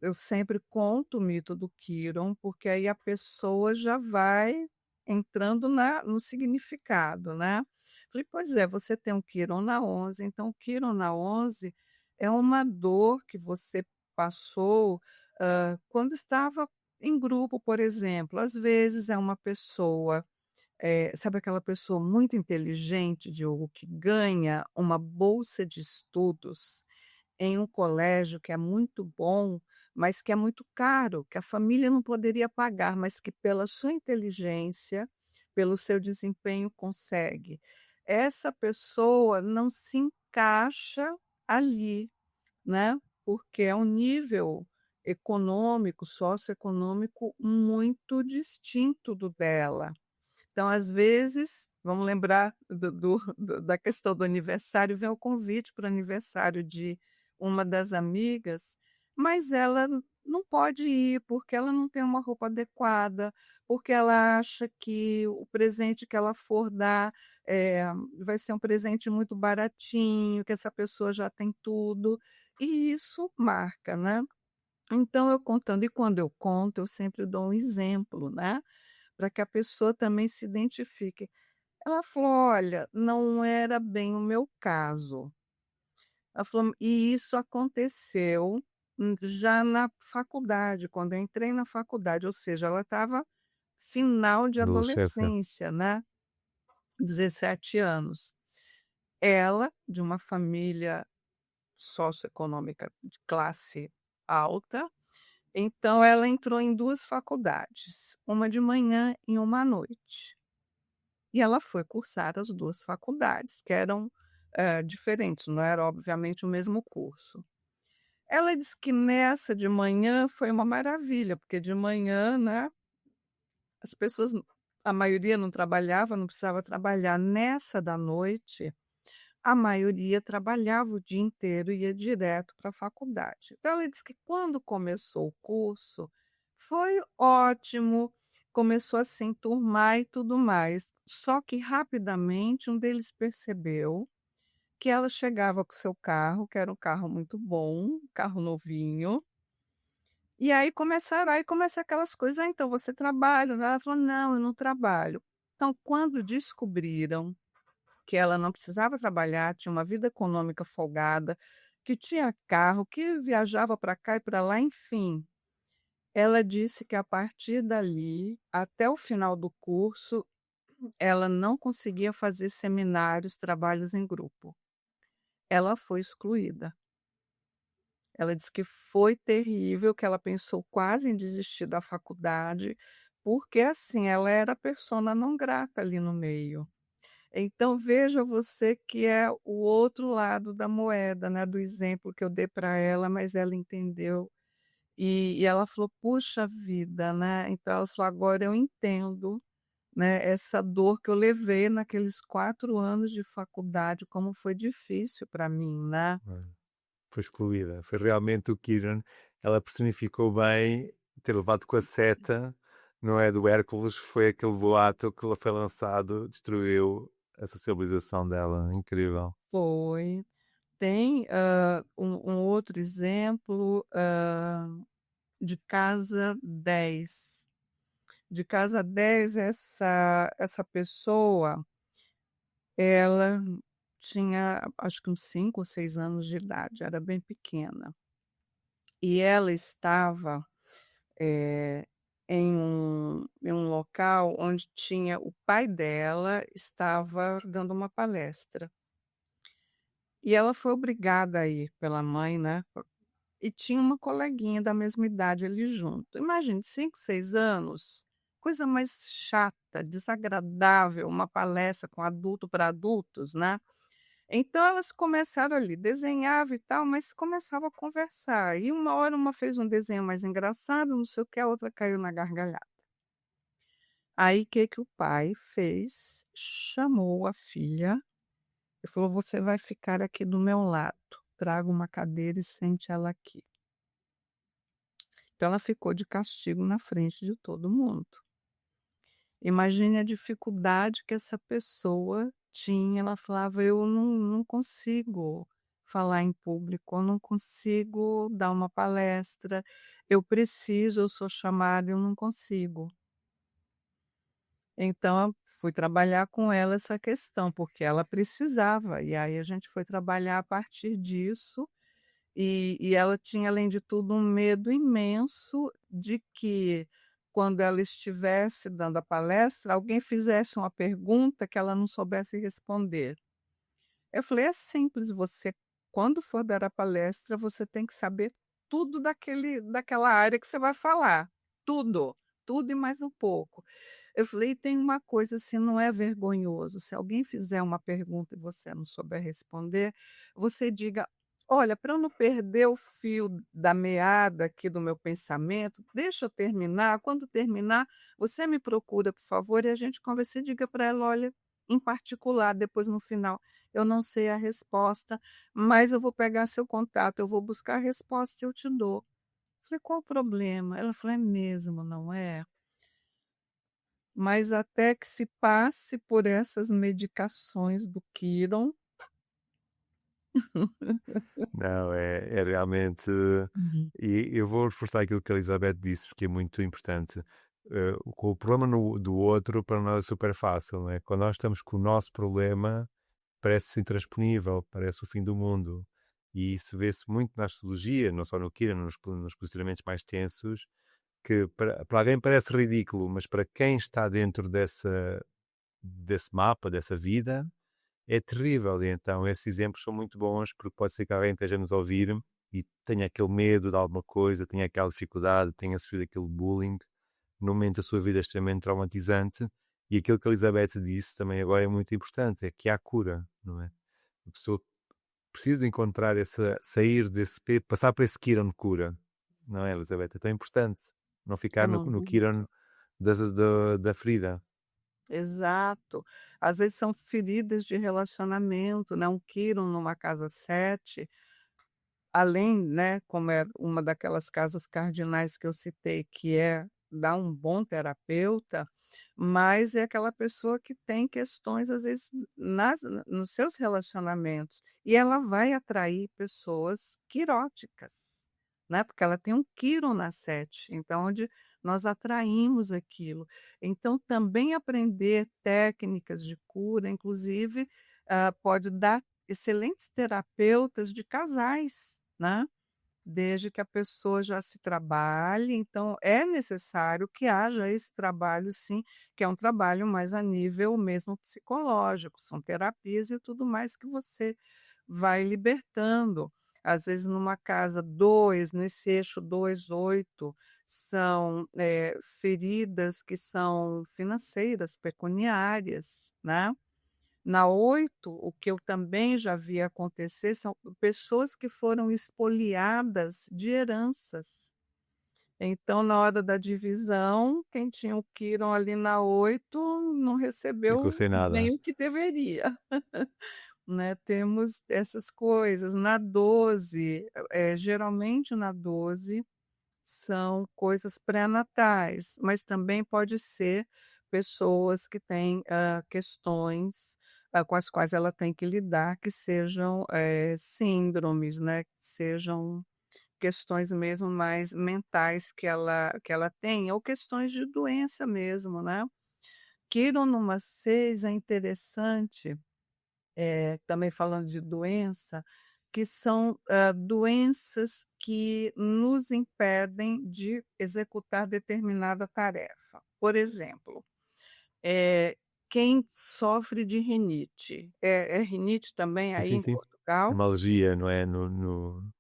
eu sempre conto o mito do Quirón, porque aí a pessoa já vai entrando no significado, né. Falei: "Pois é, você tem um Quirón na 11, então o Quirón na 11 é uma dor que você passou, quando estava em grupo, por exemplo. Às vezes é uma pessoa, sabe aquela pessoa muito inteligente, Diogo, que ganha uma bolsa de estudos em um colégio que é muito bom, mas que é muito caro, que a família não poderia pagar, mas que pela sua inteligência, pelo seu desempenho consegue. Essa pessoa não se encaixa ali, né, porque é um nível econômico, socioeconômico muito distinto do dela. Então, às vezes, vamos lembrar da questão do aniversário, vem o convite para o aniversário de uma das amigas, mas ela não pode ir, porque ela não tem uma roupa adequada, porque ela acha que o presente que ela for dar, vai ser um presente muito baratinho, que essa pessoa já tem tudo, e isso marca, né. Então eu contando e quando eu conto, eu sempre dou um exemplo, né, para que a pessoa também se identifique. Ela falou: "Olha, não era bem o meu caso". Ela falou: "E isso aconteceu, já na faculdade, quando eu entrei na faculdade", ou seja, ela estava final de Adolescência. adolescência, né, 17 anos. Ela, de uma família socioeconômica de classe alta, então ela entrou em 2 faculdades, uma de manhã e uma à noite. E ela foi cursar as 2 faculdades, que eram, diferentes, não era obviamente o mesmo curso. Ela disse que nessa de manhã foi uma maravilha, porque de manhã, né, as pessoas a maioria não trabalhava, não precisava trabalhar. Nessa da noite, a maioria trabalhava o dia inteiro e ia direto para a faculdade. Então ela disse que quando começou o curso, foi ótimo, começou a se enturmar e tudo mais. Só que rapidamente um deles percebeu que ela chegava com o seu carro, que era um carro muito bom, um carro novinho, e aí começa aquelas coisas: "Ah, então você trabalha?" Ela falou: "Não, eu não trabalho". Então quando descobriram que ela não precisava trabalhar, tinha uma vida econômica folgada, que tinha carro, que viajava para cá e para lá, enfim. Ela disse que a partir dali, até o final do curso, ela não conseguia fazer seminários, trabalhos em grupo. Ela foi excluída. Ela disse que foi terrível, que ela pensou quase em desistir da faculdade, porque assim, ela era persona não grata ali no meio. Então veja você que é o outro lado da moeda, né, do exemplo que eu dei para ela, mas ela entendeu. E ela falou: "Puxa vida", né, então ela falou: "Agora eu entendo, né, essa dor que eu levei naqueles 4 anos de faculdade, como foi difícil para mim, né". Olha, foi excluída. Foi realmente o Kieran. Ela personificou bem ter levado com a seta, não é, do Hércules, foi aquele boato que foi lançado, destruiu a socialização dela. Incrível. Foi. Tem, um outro exemplo, de casa 10. De casa 10, essa pessoa, ela tinha acho que uns 5 ou 6 anos de idade, era bem pequena. E ela estava, eh, em um local onde tinha o pai dela estava dando uma palestra. E ela foi obrigada a ir pela mãe, né, e tinha uma coleguinha da mesma idade ali junto. Imagine 5, 6 anos, coisa mais chata, desagradável, uma palestra com adulto para adultos, né. Então elas começaram ali, desenhava e tal, mas começava a conversar, e uma hora uma fez um desenho mais engraçado, não sei o que, a outra caiu na gargalhada. Aí que o pai fez? Chamou a filha e falou: "Você vai ficar aqui do meu lado, traga uma cadeira e sente ela aqui". Então ela ficou de castigo na frente de todo mundo. Imagine a dificuldade que essa pessoa tinha, ela falava: "Eu não consigo falar em público, eu não consigo dar uma palestra, eu sou chamada, eu não consigo". Então eu fui trabalhar com ela essa questão, porque ela precisava, e aí a gente foi trabalhar a partir disso. E ela tinha, além de tudo, um medo imenso de que, quando ela estivesse dando a palestra, alguém fizesse uma pergunta que ela não soubesse responder. Eu falei: "É simples, você, quando for dar a palestra, você tem que saber tudo daquela área que você vai falar, tudo, tudo e mais um pouco". Eu falei: "E tem uma coisa, se não é vergonhoso, se alguém fizer uma pergunta e você não souber responder, você diga: 'Olha, para eu não perder o fio da meada aqui do meu pensamento, deixa eu terminar, quando terminar, você me procura, por favor', e a gente conversa", e diga para ela: "Olha, em particular, depois no final, eu não sei a resposta, mas eu vou pegar seu contato, eu vou buscar a resposta e eu te dou". Falei: "Qual o problema?". Ela falou: "É mesmo, não é? Mas até que se passe por essas medicações do Quiron". Não, é realmente. Uhum. E eu vou reforçar aquilo que a Elizabeth disse, porque é muito importante. Com o problema do outro, para nós é super fácil, não é? Quando nós estamos com o nosso problema, parece intransponível, parece o fim do mundo. E isso vê-se muito na astrologia, não só no Kira, nos posicionamentos mais tensos, que para alguém parece ridículo, mas para quem está dentro desse mapa, dessa vida, é terrível. E então esses exemplos são muito bons, porque pode ser que alguém esteja a nos ouvir e tenha aquele medo de alguma coisa, tenha aquela dificuldade, tenha sofrido aquele bullying, num momento da sua vida extremamente traumatizante. E aquilo que a Elizabeth disse também agora é muito importante, é que há cura, não é? A pessoa precisa encontrar essa, sair desse, passar por esse Kiran de cura, não é, Elizabeth? É tão importante não ficar no Não. Kiran da ferida. exato. Às vezes são feridas de relacionamento, né, um Quiron numa casa 7. Além, né, como é uma daquelas casas cardinais que eu citei, que é dar um bom terapeuta, mas é aquela pessoa que tem questões, às vezes, nos seus relacionamentos, e ela vai atrair pessoas quiróticas, né, porque ela tem um Quiron na 7, então onde nós atraímos aquilo. Então também aprender técnicas de cura, inclusive, pode dar excelentes terapeutas de casais, né, desde que a pessoa já se trabalhe, então é necessário que haja esse trabalho sim, que é um trabalho mais a nível mesmo psicológico, são terapias e tudo mais que você vai libertando. Às vezes numa casa 2, nesse eixo 2, 8, são, feridas que são financeiras, pecuniárias, né. Na 8, o que eu também já vi acontecer são pessoas que foram expoliadas de heranças. Então, na hora da divisão, quem tinha o Quiron ali na 8 não Ficou recebeu sem nada. nem o que deveria, né. Temos essas coisas. Na 12, geralmente na 12 são coisas pré-natais, mas também pode ser pessoas que têm, questões, com as quais ela tem que lidar, que sejam, síndromes, né, que sejam questões mesmo mais mentais que ela tem, ou questões de doença mesmo, né. Quiron numa 6 é interessante, também falando de doença, que são, doenças que nos impedem de executar determinada tarefa. Por exemplo, eh, quem sofre de rinite, é rinite também Sim, aí sim, em sim. É Portugal? uma alergia, não é? No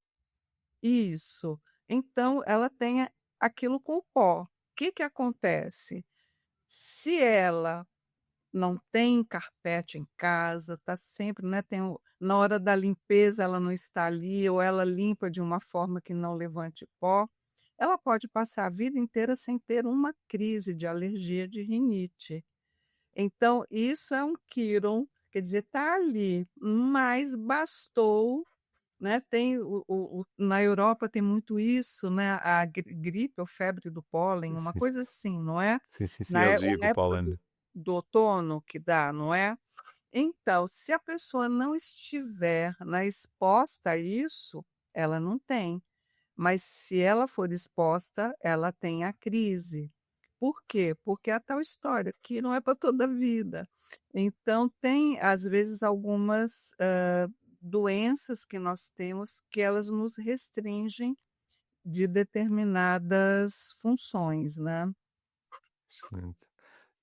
Isso. Então ela tem aquilo com o pó. O que que acontece? Se ela não tem carpete em casa, tá sempre, né, tem na hora da limpeza ela não está ali, ou ela limpa de uma forma que não levante pó, ela pode passar a vida inteira sem ter uma crise de alergia de rinite. Então isso é um Quiron, quer dizer, tá ali, mas bastou, né, tem na Europa tem muito isso, né, a gripe ou febre do pólen, uma sim, coisa assim, não é? sim, sim, sim, Na alergia com época pólen. do outono que dá, não é? Então, se a pessoa não estiver, né, exposta a isso, ela não tem, mas se ela for exposta, ela tem a crise. Por quê? Porque é a tal história, que não é para toda a vida. Então tem, às vezes, algumas, doenças que nós temos que elas nos restringem de determinadas funções, né. Excelente.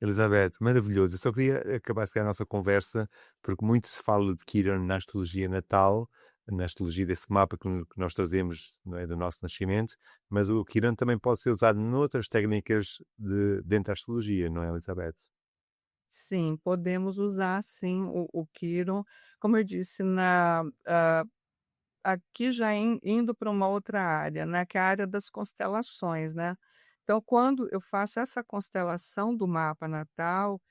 Elizabeth, maravilhoso. Eu só queria acabar a nossa conversa, porque muito se fala de Kiran na astrologia natal, na astrologia desse mapa que nós trazemos, não é, do nosso nascimento, mas o Kiran também pode ser usado noutras técnicas dentro da astrologia, não é, Elizabeth? Sim, podemos usar sim o Quiron, como eu disse aqui já indo para uma outra área, né, que é a área das constelações, né. Então quando eu faço essa constelação do mapa natal,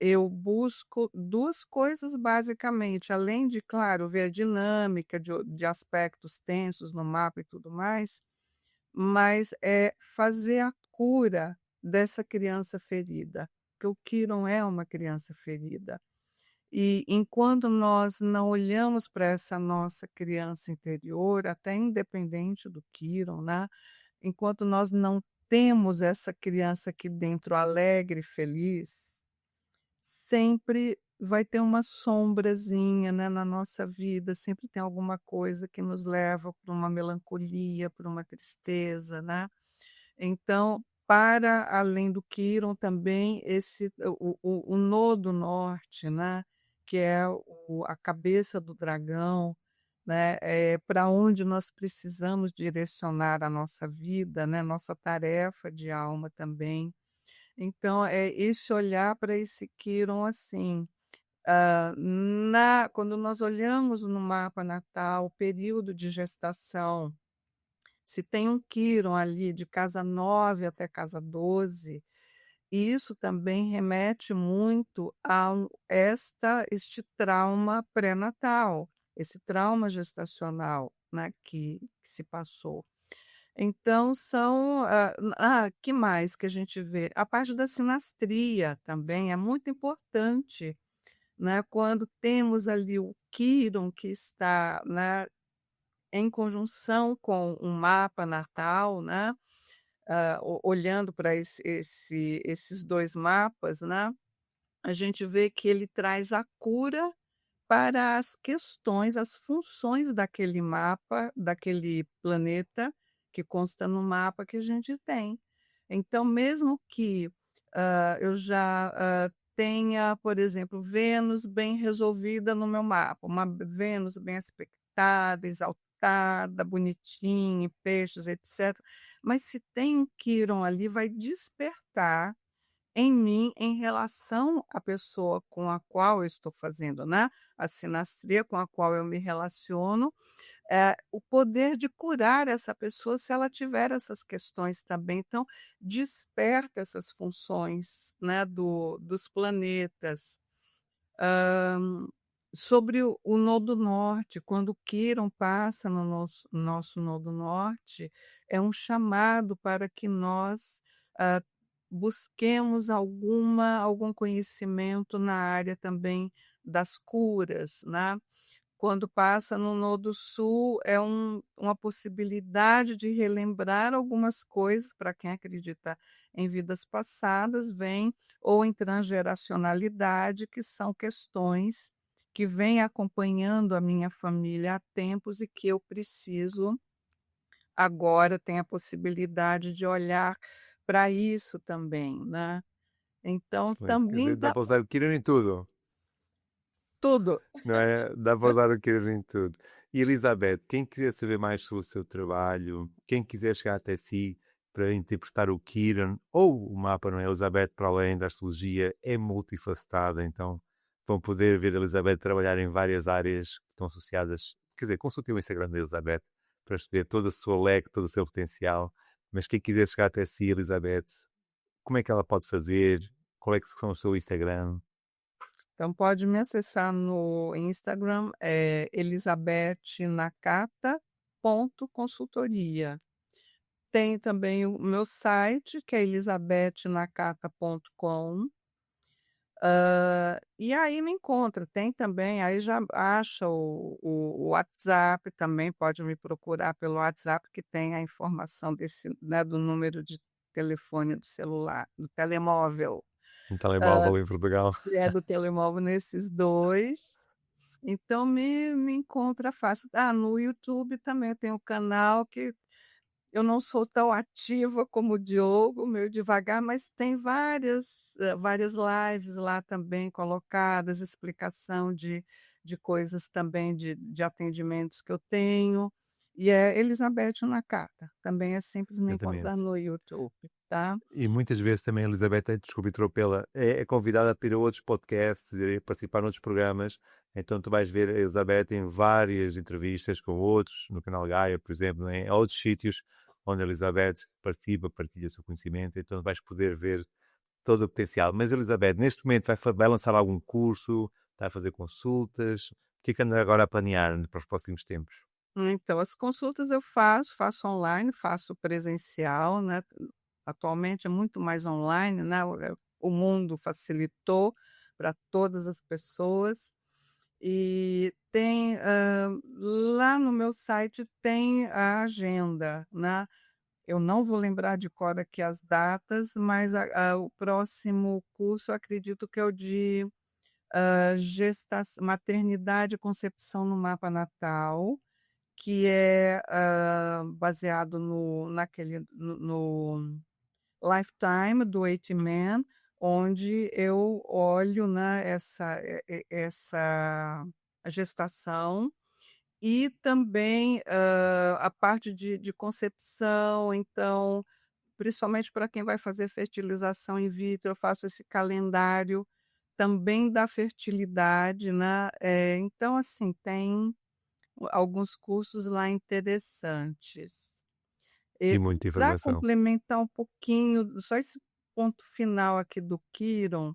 eu busco 2 coisas basicamente, além de, claro, ver a dinâmica de aspectos tensos no mapa e tudo mais, mas é fazer a cura dessa criança ferida, porque o Quiron é uma criança ferida. E enquanto nós não olhamos para essa nossa criança interior, até independente do Quiron, né, enquanto nós não temos essa criança aqui dentro alegre, feliz, sempre vai ter uma sombrazinha, né, na nossa vida, sempre tem alguma coisa que nos leva para uma melancolia, para uma tristeza, né. Então, para além do Quiron também esse o nodo norte, né, que é a cabeça do dragão, né, pra onde nós precisamos direcionar a nossa vida, né, nossa tarefa de alma também. Então é esse olhar para esse Quiron assim, quando nós olhamos no mapa natal, o período de gestação, se tem um Quiron ali de casa 9 até casa 12, E isso também remete muito a este trauma pré-natal, esse trauma gestacional, né, que se passou. Então são, que mais que a gente vê? A parte da sinastria também é muito importante, né, quando temos ali o Quirón que está, né, em conjunção com um mapa natal, né, olhando para esses 2 mapas, né, a gente vê que ele traz a cura para as questões, as funções daquele mapa, daquele planeta que consta no mapa que a gente tem. Então, mesmo que, eu já, tenha, por exemplo, Vênus bem resolvida no meu mapa, uma Vênus bem aspectada, exaltada, bonitinha, em peixes, etcétera, mas se tem um Quirón ali, vai despertar em mim, em relação à pessoa com a qual eu estou fazendo, né, a sinastria com a qual eu me relaciono, o poder de curar essa pessoa se ela tiver essas questões também. Então, desperta essas funções, né, dos planetas. Hã, sobre o nodo norte, quando o Quirón passa no nosso nodo norte, é um chamado para que nós, hã, busquemos algum conhecimento na área também das curas, né. Quando passa no Nodo Sul, é uma possibilidade de relembrar algumas coisas, para quem acredita em vidas passadas, vem, ou em transgeracionalidade, que são questões que vêm acompanhando a minha família há tempos e que eu preciso, agora, ter a possibilidade de olhar para isso também, né. Então Excelente. Quer também dizer, dá dá para usar o Quirón em tudo. tudo. Não é? Dá para usar o querer em tudo. E Elizabeth, quem quiser saber mais sobre o seu trabalho, quem quiser chegar até si para interpretar o Kiran ou o mapa, não é? Elizabeth, para além da astrologia, é multifacetada, então vão poder ver a Elizabeth trabalhar em várias áreas que estão associadas. Quer dizer, consultem o Instagram da Elizabeth para ver todo o seu leque, todo o seu potencial. Mas quem quiser chegar até si, Elizabeth, como é que ela pode fazer? Qual é que são o seu Instagram? Então pode me acessar no Instagram, é elisabethnakata.consultoria. Tem também o meu site, que é elisabethnakata.com. E aí me encontra. Tem também, aí já acha o WhatsApp também, pode me procurar pelo WhatsApp, que tem a informação desse, né, do número de telefone do celular, do telemóvel. Um Hã, telemóvel em Portugal. do telemóvel nesses 2. Então me encontra fácil. No YouTube também eu tenho um canal que eu não sou tão ativa como o Diogo, meio devagar, mas tem várias lives lá também colocadas, explicação de coisas também de atendimentos que eu tenho. E é Elizabeth Nakata, também é simples me encontrar Exatamente. no YouTube, tá? E muitas vezes também a Elizabeth, desculpe interrompê-la, é convidada para ir a outros podcasts, a participar noutros programas. Então tu vais ver a Elizabeth em várias entrevistas com outros, no canal Gaia, por exemplo, em outros sítios onde a Elizabeth participa, partilha o seu conhecimento. Então vais poder ver todo o potencial. Mas Elizabeth, neste momento vai lançar algum curso, está a fazer consultas? O que é que anda agora a planear para os próximos tempos? Então, as consultas eu faço online, faço presencial, né, atualmente é muito mais online, né, o mundo facilitou para todas as pessoas, e tem, lá no meu site tem a agenda, né, eu não vou lembrar de cor aqui as datas, mas o próximo curso eu acredito que é o de, maternidade e concepção no mapa natal, que é, baseado no Lifetime do A.T. onde eu olho, né, essa gestação e também, a parte de concepção. Então, principalmente para quem vai fazer fertilização in vitro, eu faço esse calendário também da fertilidade, né, então assim, tem alguns cursos lá interessantes. E E muita para informação. complementar um pouquinho, só esse ponto final aqui do Quiron,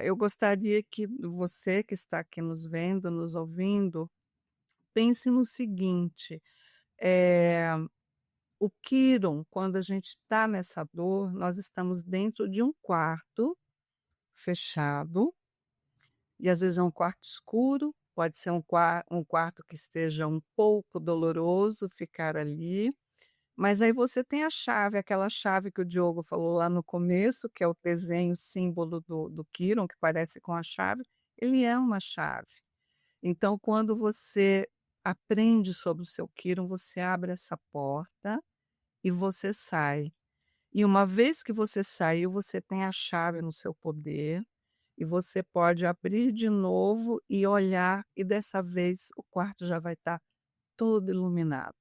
eu gostaria que você que está aqui nos vendo, nos ouvindo, pense no seguinte, eh, o Quiron, quando a gente está nessa dor, nós estamos dentro de um quarto fechado, e às vezes é um quarto escuro, pode ser um quarto que esteja um pouco doloroso ficar ali, mas aí você tem a chave, aquela chave que o Diogo falou lá no começo, que é o desenho símbolo do Quiron, que parece com a chave, ele é uma chave. Então quando você aprende sobre o seu Quiron, você abre essa porta e você sai. E uma vez que você saiu, você tem a chave no seu poder, e você pode abrir de novo e olhar, e dessa vez o quarto já vai estar todo iluminado.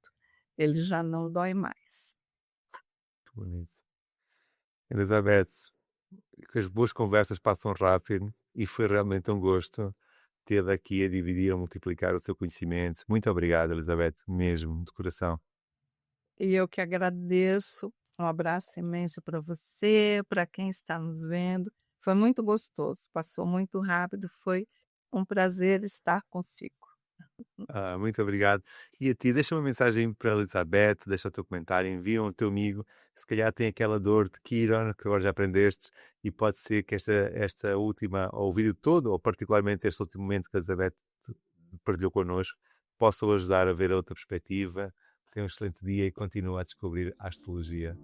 Ele já não dói mais. Que bonito. Elizabeth, que as boas conversas passam rápido e foi realmente um gosto ter aqui a dividir, a multiplicar o seu conhecimento. Muito obrigado, Elizabeth, mesmo, de coração. E eu que agradeço. Um abraço imenso para você, para quem está nos vendo. Foi muito gostoso, passou muito rápido, foi um prazer estar consigo. Muito obrigado. E a ti, deixa uma mensagem para a Elizabeth, deixa o teu comentário, envia ao teu amigo, se calhar tem aquela dor de Kiron, que agora já aprendeste, e pode ser que esta última, ou o vídeo todo, ou particularmente este último momento que a Elizabeth partilhou connosco, possa o ajudar a ver outra perspectiva. Tenha um excelente dia e continua a descobrir a astrologia.